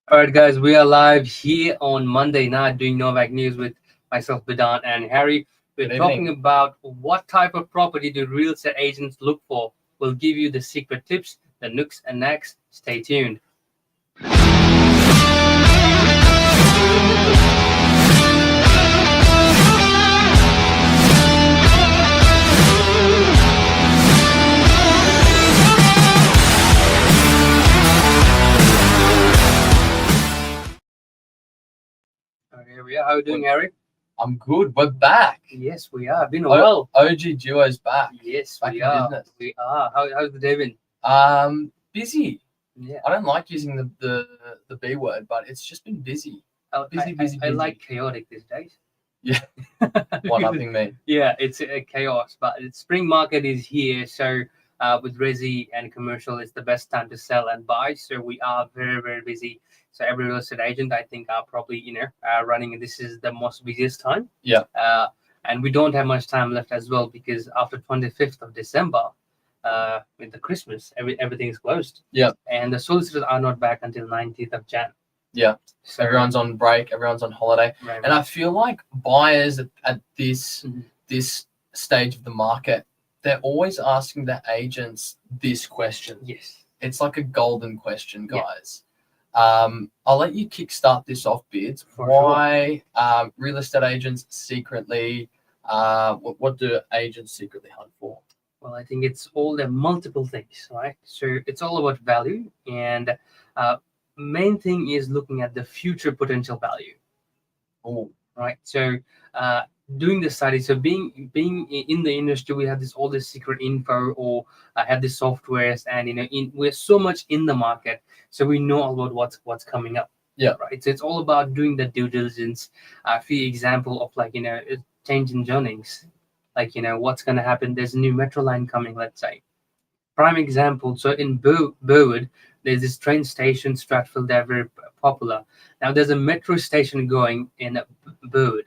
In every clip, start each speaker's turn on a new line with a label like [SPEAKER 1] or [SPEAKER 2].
[SPEAKER 1] All right, guys, we are live here on Monday night doing Novak News with myself, Bidan, and Harry. We're
[SPEAKER 2] Good
[SPEAKER 1] talking
[SPEAKER 2] evening.
[SPEAKER 1] about what type of property do real estate agents look for. We'll give you the secret tips, the nooks and knacks. Stay tuned. All right, here we are. How are you doing, Harry?
[SPEAKER 2] I'm good. We're back.
[SPEAKER 1] Yes, we are. Been a while.
[SPEAKER 2] OG Duo's back.
[SPEAKER 1] Yes,
[SPEAKER 2] Back
[SPEAKER 1] we
[SPEAKER 2] in
[SPEAKER 1] are.
[SPEAKER 2] business.
[SPEAKER 1] We are. How's the day been?
[SPEAKER 2] Busy.
[SPEAKER 1] Yeah.
[SPEAKER 2] I don't like using the B word, but it's just been busy.
[SPEAKER 1] I like chaotic these days.
[SPEAKER 2] Yeah. What nothing me.
[SPEAKER 1] Yeah, it's a chaos, but spring market is here. So with resi and commercial, it's the best time to sell and buy. So we are very, very busy. So every real estate agent, I think, are probably running. And this is the most busiest time.
[SPEAKER 2] Yeah.
[SPEAKER 1] And we don't have much time left as well because after 25th of December, with the Christmas, everything is closed.
[SPEAKER 2] Yeah.
[SPEAKER 1] And the solicitors are not back until 19th of Jan.
[SPEAKER 2] Yeah.
[SPEAKER 1] So
[SPEAKER 2] Everyone's on break. Everyone's on holiday,
[SPEAKER 1] right,
[SPEAKER 2] and I feel like buyers at this
[SPEAKER 1] Mhm.
[SPEAKER 2] this stage of the market, they're always asking their agents this question.
[SPEAKER 1] yes.
[SPEAKER 2] It's like a golden question,
[SPEAKER 1] Yeah.
[SPEAKER 2] guys. I'll let you kickstart this off, Bids.
[SPEAKER 1] For
[SPEAKER 2] Why real estate agents secretly? What do agents secretly hunt for?
[SPEAKER 1] Well, I think it's all the multiple things, right? So it's all about value, and uh, main thing is looking at the future potential value,
[SPEAKER 2] Oh,
[SPEAKER 1] right? So uh, doing the study, so being in the industry, we have all this secret info, or have the softwares, and we're so much in the market, so we know about what's coming up.
[SPEAKER 2] Yeah.
[SPEAKER 1] Right. So it's all about doing the due diligence. For example of change in zonings, what's going to happen. There's a new metro line coming, let's say. Prime example, so in Burwood, there's this train station, Stratfield, they're very popular. Now there's a metro station going in Burwood,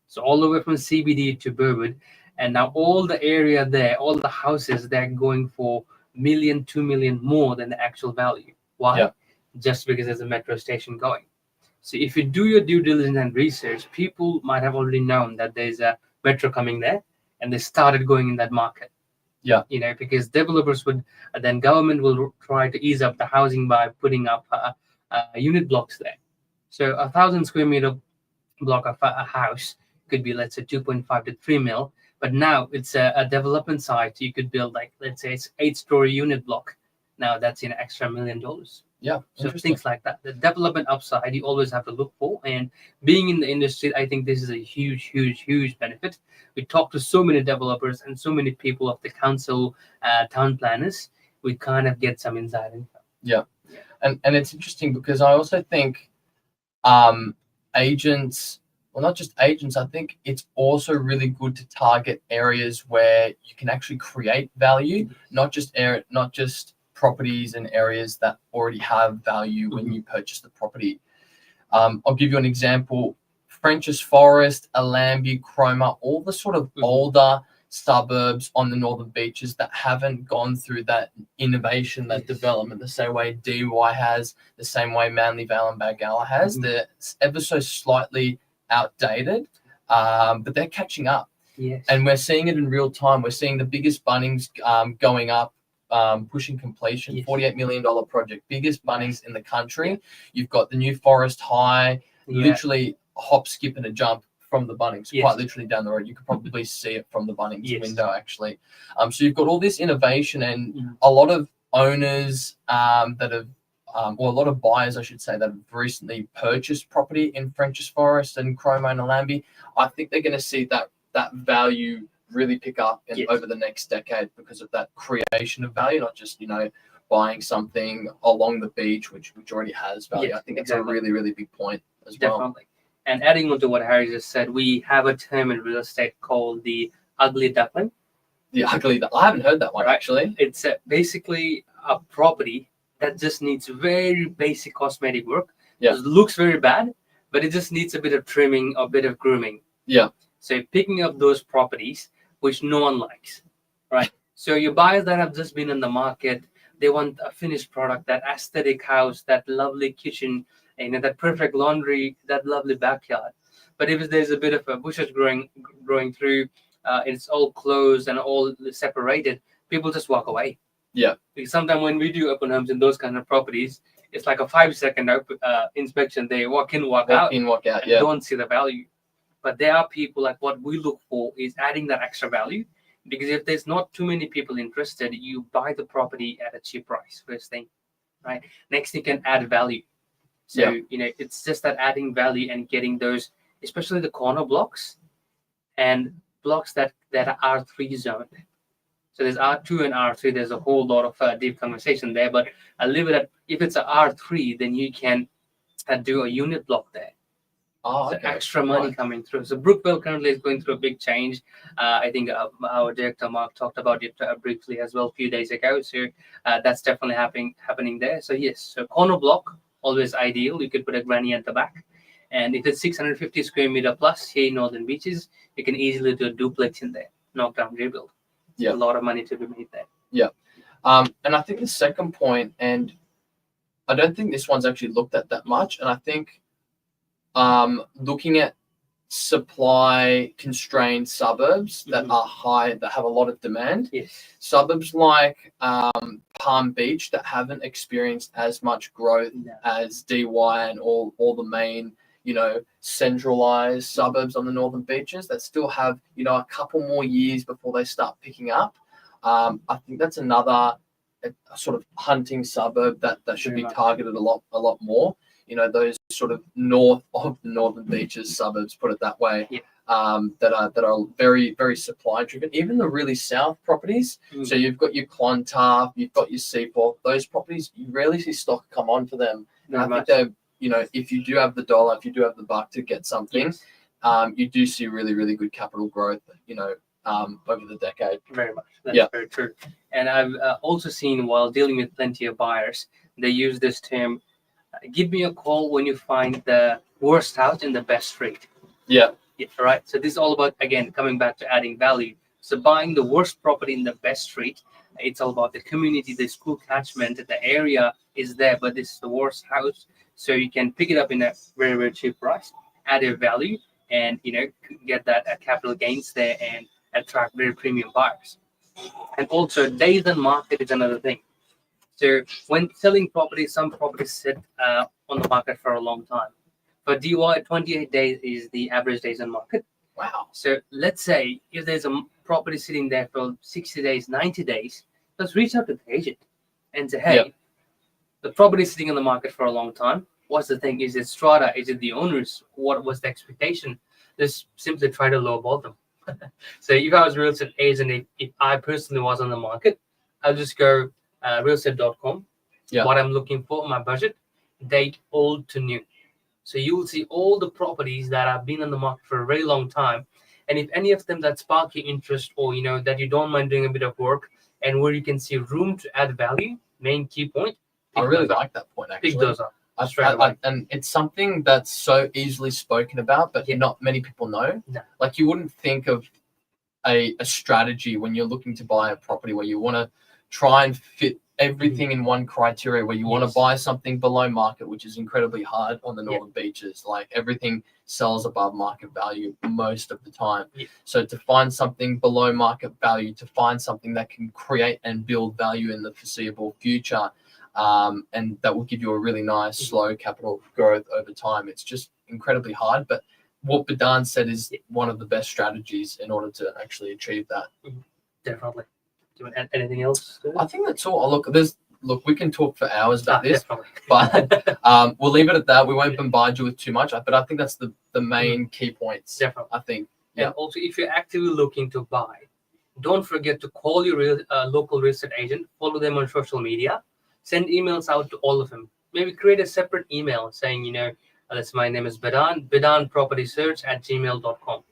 [SPEAKER 1] so all the way from CBD to Burwood, and now all the area there, all the houses, they're going for million, 2 million more than the actual value. Why?
[SPEAKER 2] Yeah.
[SPEAKER 1] Just because there's a metro station going. So if you do your due diligence and research, people might have already known that there's a metro coming there, and they started going in that market.
[SPEAKER 2] Yeah.
[SPEAKER 1] Because developers would, then government will try to ease up the housing by putting up unit blocks there. So 1,000 square meter block of a house could be, let's say, 2.5 to 3 mil. But now it's a development site. You could build, like, let's say it's 8-story unit block. Now that's extra $1 million.
[SPEAKER 2] yeah.
[SPEAKER 1] So
[SPEAKER 2] Interesting.
[SPEAKER 1] things like that. The development upside you always have to look for. And being in the industry, I think this is a huge, huge, huge benefit. We talk to so many developers and so many people of the council, town planners. We kind of get some inside info.
[SPEAKER 2] And it's interesting because I also think agents, well, not just agents, I think it's also really good to target areas where you can actually create value, not just properties and areas that already have value when you purchase the property. I'll give you an example. French's Forest, Allambie, Cromer, all the sort of older suburbs on the northern beaches that haven't gone through that innovation, that development, the same way DY has, the same way Manly Vale and Bagala has. They're ever so slightly outdated, but they're catching up.
[SPEAKER 1] Yes.
[SPEAKER 2] And we're seeing it in real time. We're seeing the biggest Bunnings going up, pushing completion,
[SPEAKER 1] Yes.
[SPEAKER 2] $48 million project, biggest Bunnings in the country. You've got the new Forest High,
[SPEAKER 1] Yeah.
[SPEAKER 2] literally a hop, skip, and a jump from the Bunnings,
[SPEAKER 1] Yes.
[SPEAKER 2] quite literally down the road. You could probably see it from the Bunnings
[SPEAKER 1] Yes.
[SPEAKER 2] window, actually. So you've got all this innovation and
[SPEAKER 1] Mhm.
[SPEAKER 2] a lot of owners that have, or a lot of buyers, I should say, that have recently purchased property in French's Forest and Cromer and Allambie. I think they're going to see that value really pick up
[SPEAKER 1] Yes.
[SPEAKER 2] over the next decade because of that creation of value, not just buying something along the beach which already has value.
[SPEAKER 1] Yes,
[SPEAKER 2] I think it's
[SPEAKER 1] exactly.
[SPEAKER 2] a really, really big point as well.
[SPEAKER 1] Definitely. And adding on to what Harry just said, we have a term in real estate called the ugly duckling.
[SPEAKER 2] The ugly, I haven't heard that one
[SPEAKER 1] Right.
[SPEAKER 2] actually.
[SPEAKER 1] It's basically a property that just needs very basic cosmetic work.
[SPEAKER 2] Yeah.
[SPEAKER 1] It looks very bad, but it just needs a bit of trimming, a bit of grooming.
[SPEAKER 2] Yeah.
[SPEAKER 1] So picking up those properties which no one likes, right? So your buyers that have just been in the market, they want a finished product, that aesthetic house, that lovely kitchen, and that perfect laundry, that lovely backyard. But if there's a bit of a bushes growing through, it's all closed and all separated, people just walk away.
[SPEAKER 2] Yeah.
[SPEAKER 1] Because sometimes when we do open homes in those kind of properties, it's like a 5-second inspection. They walk in, walk out,
[SPEAKER 2] walk out.
[SPEAKER 1] and
[SPEAKER 2] Yeah.
[SPEAKER 1] don't see the value. But there are people, like what we look for is adding that extra value. Because if there's not too many people interested, you buy the property at a cheap price, first thing, right? Next, you can add value. So,
[SPEAKER 2] Yeah.
[SPEAKER 1] It's just that adding value and getting those, especially the corner blocks and blocks that are R3 zoned. So there's R2 and R3. There's a whole lot of deep conversation there, but I'll leave it at, if it's a R3, then you can do a unit block there.
[SPEAKER 2] Oh,
[SPEAKER 1] So
[SPEAKER 2] okay.
[SPEAKER 1] extra money
[SPEAKER 2] Right.
[SPEAKER 1] coming through. So Brookville currently is going through a big change. I think our director Mark talked about it briefly as well a few days ago. So that's definitely happening there. So yes, so corner block always ideal. You could put a granny at the back, and if it's 650 square meter plus here in Northern Beaches, you can easily do a duplex in there, knock down, rebuild.
[SPEAKER 2] Yeah.
[SPEAKER 1] A lot of money to be made there.
[SPEAKER 2] And I think the second point, and I don't think this one's actually looked at that much, and I think looking at supply constrained suburbs that
[SPEAKER 1] Mhm.
[SPEAKER 2] are high, that have a lot of demand,
[SPEAKER 1] Yes.
[SPEAKER 2] suburbs like Palm Beach that haven't experienced as much growth
[SPEAKER 1] No.
[SPEAKER 2] as DY and all the main, centralized suburbs on the northern beaches that still have, a couple more years before they start picking up. I think that's another a sort of hunting suburb that should
[SPEAKER 1] Very
[SPEAKER 2] be
[SPEAKER 1] much.
[SPEAKER 2] targeted a lot more. Those sort of north of the northern beaches suburbs, put it that way,
[SPEAKER 1] Yeah.
[SPEAKER 2] that are very, very supply driven. Even the really south properties.
[SPEAKER 1] Mm.
[SPEAKER 2] So you've got your Clontarf, you've got your Seaport. Those properties, you rarely see stock come on for them. And I think they're, if you do have the dollar, if you do have the buck to get something,
[SPEAKER 1] Yes.
[SPEAKER 2] you do see really, really good capital growth, over the decade.
[SPEAKER 1] Very much. That's
[SPEAKER 2] Yeah.
[SPEAKER 1] very true. And I've also seen, while dealing with plenty of buyers, they use this term, give me a call when you find the worst house in the best street.
[SPEAKER 2] Yeah.
[SPEAKER 1] Yeah, right. So this is all about, again, coming back to adding value. So buying the worst property in the best street, it's all about the community, the school catchment, the area is there, but this is the worst house. So you can pick it up in a very, very cheap price, add a value, and get that capital gains there and attract very premium buyers. And also days on market is another thing. So when selling properties, some properties sit on the market for a long time. For DY, 28 days is the average days on market.
[SPEAKER 2] Wow.
[SPEAKER 1] So let's say if there's a property sitting there for 60 days, 90 days, let's reach out to the agent and say, hey,
[SPEAKER 2] Yep.
[SPEAKER 1] the property is sitting on the market for a long time. What's the thing? Is it strata? Is it the owners? What was the expectation? Just simply try to lowball them. So if I was a real estate agent, if I personally was on the market, I'll just go realestate.com.
[SPEAKER 2] Yeah.
[SPEAKER 1] What I'm looking for, my budget, date old to new. So you will see all the properties that have been on the market for a very long time. And if any of them that spark your interest, or that you don't mind doing a bit of work, and where you can see room to add value, main key point,
[SPEAKER 2] I
[SPEAKER 1] pick
[SPEAKER 2] really
[SPEAKER 1] those up.
[SPEAKER 2] like that point, actually.
[SPEAKER 1] Pick those up.
[SPEAKER 2] I-
[SPEAKER 1] straight away.
[SPEAKER 2] and it's something that's so easily spoken about, but
[SPEAKER 1] Yeah.
[SPEAKER 2] not many people know.
[SPEAKER 1] No.
[SPEAKER 2] Like, you wouldn't think of a strategy when you're looking to buy a property where you want to try and fit everything in one criteria, where you want to
[SPEAKER 1] Yes.
[SPEAKER 2] buy something below market, which is incredibly hard on the
[SPEAKER 1] Yeah.
[SPEAKER 2] northern beaches. Like, everything sells above market value most of the time.
[SPEAKER 1] Yeah.
[SPEAKER 2] So to find something below market value, to find something that can create and build value in the foreseeable future, and that will give you a really nice slow capital growth over time, it's just incredibly hard. But what Badan said is one of the best strategies in order to actually achieve that.
[SPEAKER 1] Definitely. Do you want to add anything else?
[SPEAKER 2] I think that's all. Look, we can talk for hours about this,
[SPEAKER 1] Definitely.
[SPEAKER 2] but we'll leave it at that. We won't bombard you with too much, but I think that's the main key points.
[SPEAKER 1] Definitely.
[SPEAKER 2] I think.
[SPEAKER 1] And also, if you're actively looking to buy, don't forget to call your local real estate agent, follow them on social media, send emails out to all of them. Maybe create a separate email saying, my name is Badan, badanpropertysearch@gmail.com.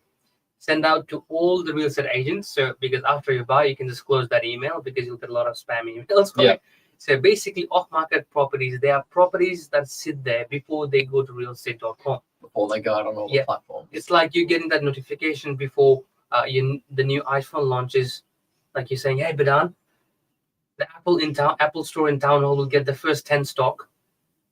[SPEAKER 1] Send out to all the real estate agents. So because after you buy, you can just close that email because you'll get a lot of spam emails.
[SPEAKER 2] Yeah.
[SPEAKER 1] So basically, off-market properties, they are properties that sit there before they go to realestate.com.
[SPEAKER 2] Before they go out on all the platforms.
[SPEAKER 1] It's like you're getting that notification before the new iPhone launches, like you're saying, hey, Badan, the Apple Store in Town Hall will get the first 10 stock.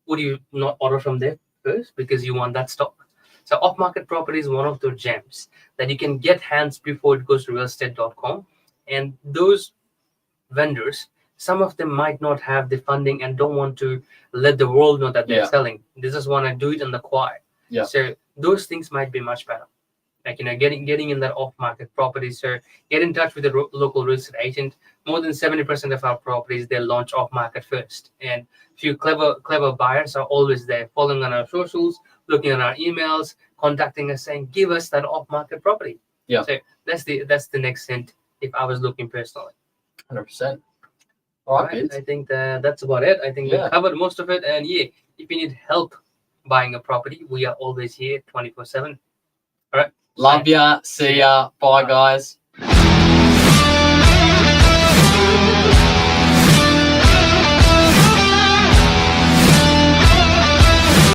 [SPEAKER 1] Would you not order from there? first because you want that stock. So off-market property is one of those gems that you can get hands before it goes to realestate.com. And those vendors, some of them might not have the funding and don't want to let the world know that they're
[SPEAKER 2] Yeah.
[SPEAKER 1] selling. They just want to do it in the quiet.
[SPEAKER 2] Yeah.
[SPEAKER 1] So those things might be much better. Like, getting in that off-market property. So get in touch with the local real estate agent. More than 70% of our properties, they launch off-market first. And few clever buyers are always there, following on our socials, looking at our emails, contacting us, saying, give us that off-market property.
[SPEAKER 2] Yeah.
[SPEAKER 1] So that's the next hint if I was looking personally.
[SPEAKER 2] 100%. All right, kids.
[SPEAKER 1] I think that's about it. I think we
[SPEAKER 2] Yeah.
[SPEAKER 1] covered most of it. And yeah, if you need help buying a property, we are always here 24/7.
[SPEAKER 2] Love ya. See ya. Bye, guys.